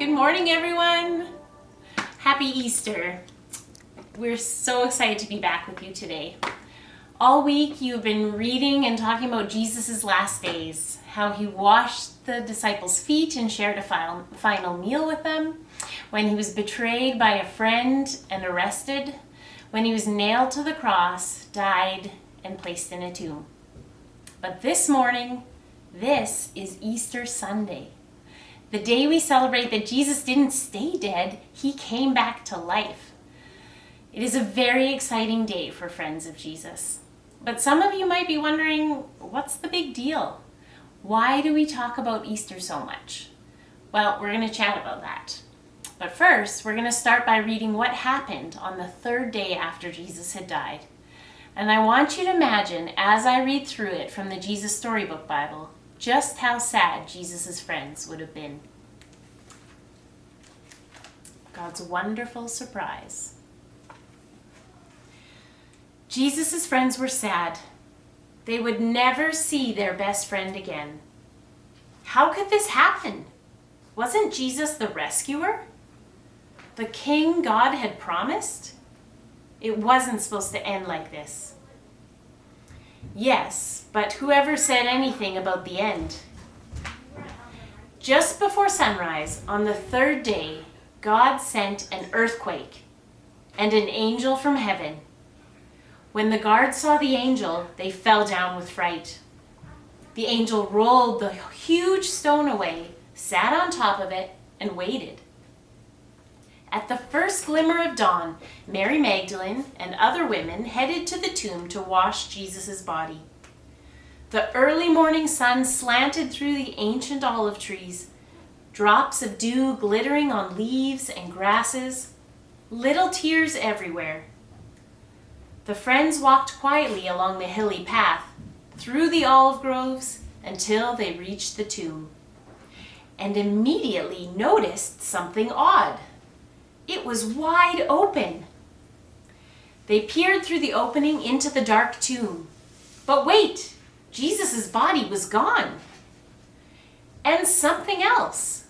Good morning, everyone. Happy Easter. We're so excited to be back with you today. All week you've been reading and talking about Jesus' last days, how he washed the disciples' feet and shared a final meal with them, when he was betrayed by a friend and arrested, when he was nailed to the cross, died, and placed in a tomb. But this morning, this is Easter Sunday. The day we celebrate that Jesus didn't stay dead, he came back to life. It is a very exciting day for friends of Jesus. But some of you might be wondering, what's the big deal? Why do we talk about Easter so much? Well, we're going to chat about that. But first, we're going to start by reading what happened on the third day after Jesus had died. And I want you to imagine, as I read through it from the Jesus Storybook Bible, just how sad Jesus' friends would have been. God's wonderful surprise. Jesus' friends were sad. They would never see their best friend again. How could this happen? Wasn't Jesus the rescuer? The king God had promised? It wasn't supposed to end like this. Yes, but whoever said anything about the end? Just before sunrise, on the third day, God sent an earthquake and an angel from heaven. When the guards saw the angel, they fell down with fright. The angel rolled the huge stone away, sat on top of it, and waited. At the first glimmer of dawn, Mary Magdalene and other women headed to the tomb to wash Jesus' body. The early morning sun slanted through the ancient olive trees, drops of dew glittering on leaves and grasses, little tears everywhere. The friends walked quietly along the hilly path, through the olive groves, until they reached the tomb, and immediately noticed something odd. It was wide open. They peered through the opening into the dark tomb. But wait, Jesus' body was gone. And something else.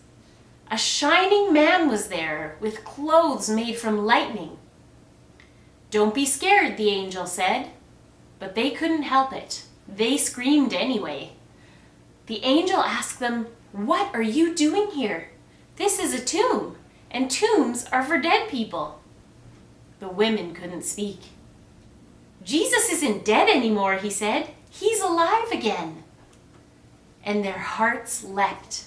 A shining man was there with clothes made from lightning. "Don't be scared," the angel said. But they couldn't help it. They screamed anyway. The angel asked them, "What are you doing here? This is a tomb. And tombs are for dead people." The women couldn't speak. "Jesus isn't dead anymore," he said. "He's alive again." And their hearts leapt.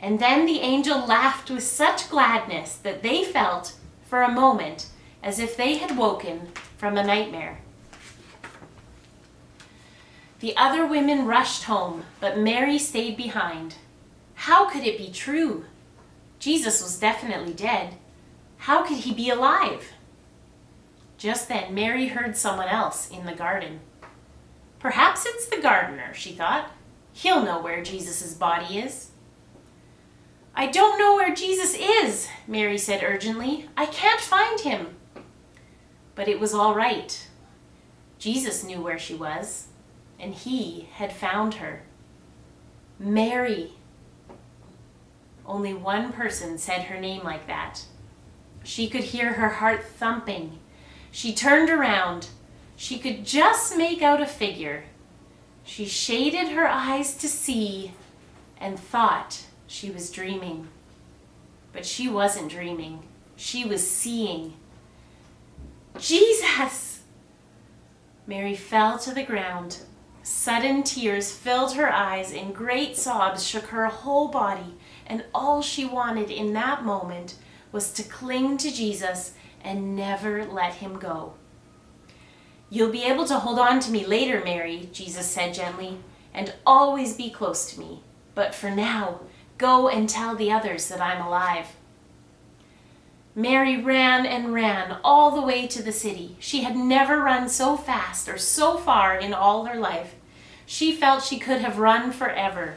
And then the angel laughed with such gladness that they felt, for a moment, as if they had woken from a nightmare. The other women rushed home, but Mary stayed behind. How could it be true? Jesus was definitely dead. How could he be alive? Just then, Mary heard someone else in the garden. Perhaps it's the gardener, she thought. He'll know where Jesus' body is. "I don't know where Jesus is," Mary said urgently. "I can't find him." But it was all right. Jesus knew where she was, and he had found her. Mary. Only one person said her name like that. She could hear her heart thumping. She turned around. She could just make out a figure. She shaded her eyes to see and thought she was dreaming. But she wasn't dreaming. She was seeing. "Jesus!" Mary fell to the ground. Sudden tears filled her eyes and great sobs shook her whole body. And all she wanted in that moment was to cling to Jesus and never let him go. "You'll be able to hold on to me later, Mary," Jesus said gently, "and always be close to me. But for now, go and tell the others that I'm alive." Mary ran and ran all the way to the city. She had never run so fast or so far in all her life. She felt she could have run forever.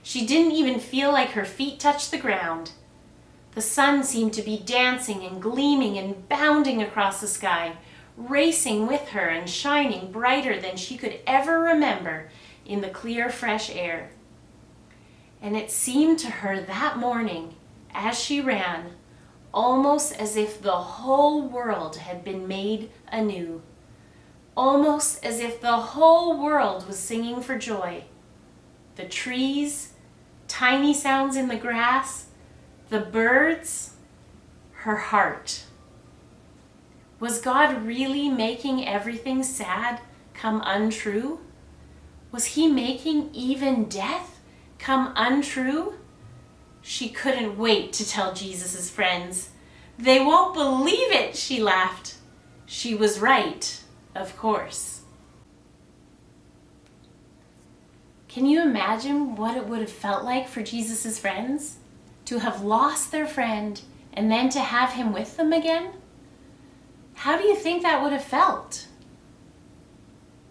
She didn't even feel like her feet touched the ground. The sun seemed to be dancing and gleaming and bounding across the sky, racing with her and shining brighter than she could ever remember in the clear, fresh air. And it seemed to her that morning as she ran, almost as if the whole world had been made anew, almost as if the whole world was singing for joy. The trees, tiny sounds in the grass, the birds, her heart. Was God really making everything sad come untrue? Was he making even death come untrue? She couldn't wait to tell Jesus' friends. They won't believe it, she laughed. She was right, of course. Can you imagine what it would have felt like for Jesus' friends? To have lost their friend and then to have him with them again? How do you think that would have felt?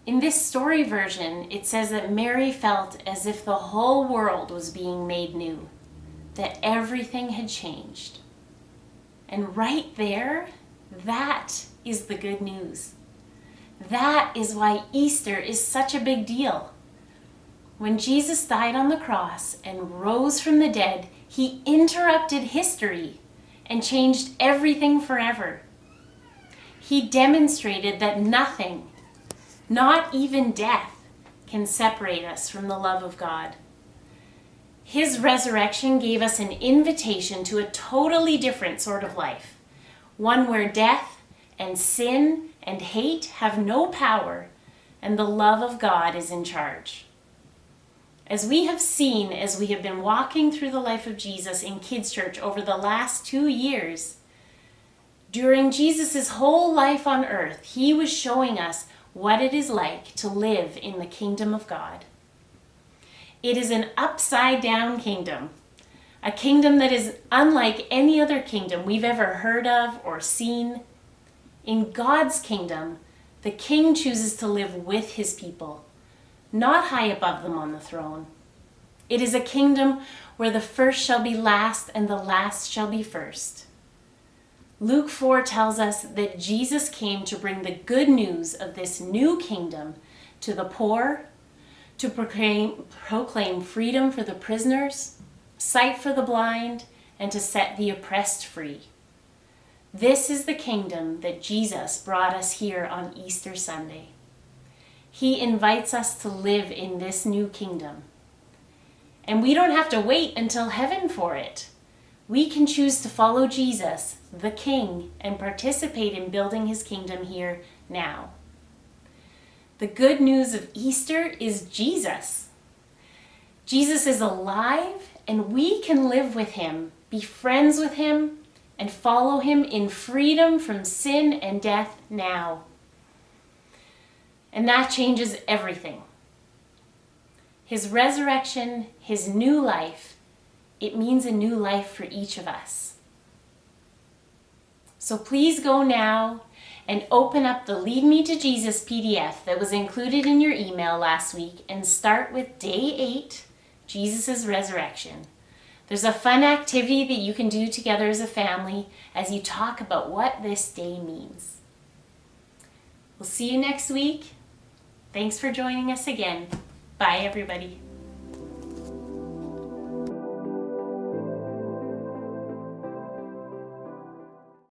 In this story version, it says that Mary felt as if the whole world was being made new, that everything had changed. And right there, that is the good news. That is why Easter is such a big deal. When Jesus died on the cross and rose from the dead, he interrupted history and changed everything forever. He demonstrated that nothing, not even death, can separate us from the love of God. His resurrection gave us an invitation to a totally different sort of life, one where death and sin and hate have no power and the love of God is in charge. As we have seen as we have been walking through the life of Jesus in Kidzchurch over the last 2 years, during Jesus' whole life on earth, he was showing us what it is like to live in the kingdom of God. It is an upside-down kingdom, a kingdom that is unlike any other kingdom we've ever heard of or seen. In God's kingdom, the king chooses to live with his people, not high above them on the throne. It is a kingdom where the first shall be last and the last shall be first. Luke 4 tells us that Jesus came to bring the good news of this new kingdom to the poor, to proclaim freedom for the prisoners, sight for the blind, and to set the oppressed free. This is the kingdom that Jesus brought us here on Easter Sunday. He invites us to live in this new kingdom. And we don't have to wait until heaven for it. We can choose to follow Jesus, the King, and participate in building his kingdom here now. The good news of Easter is Jesus. Jesus is alive, and we can live with him, be friends with him, and follow him in freedom from sin and death now. And that changes everything. His resurrection, his new life, it means a new life for each of us. So please go now and open up the Lead Me to Jesus PDF that was included in your email last week and start with Day 8, Jesus' Resurrection. There's a fun activity that you can do together as a family as you talk about what this day means. We'll see you next week. Thanks for joining us again. Bye, everybody.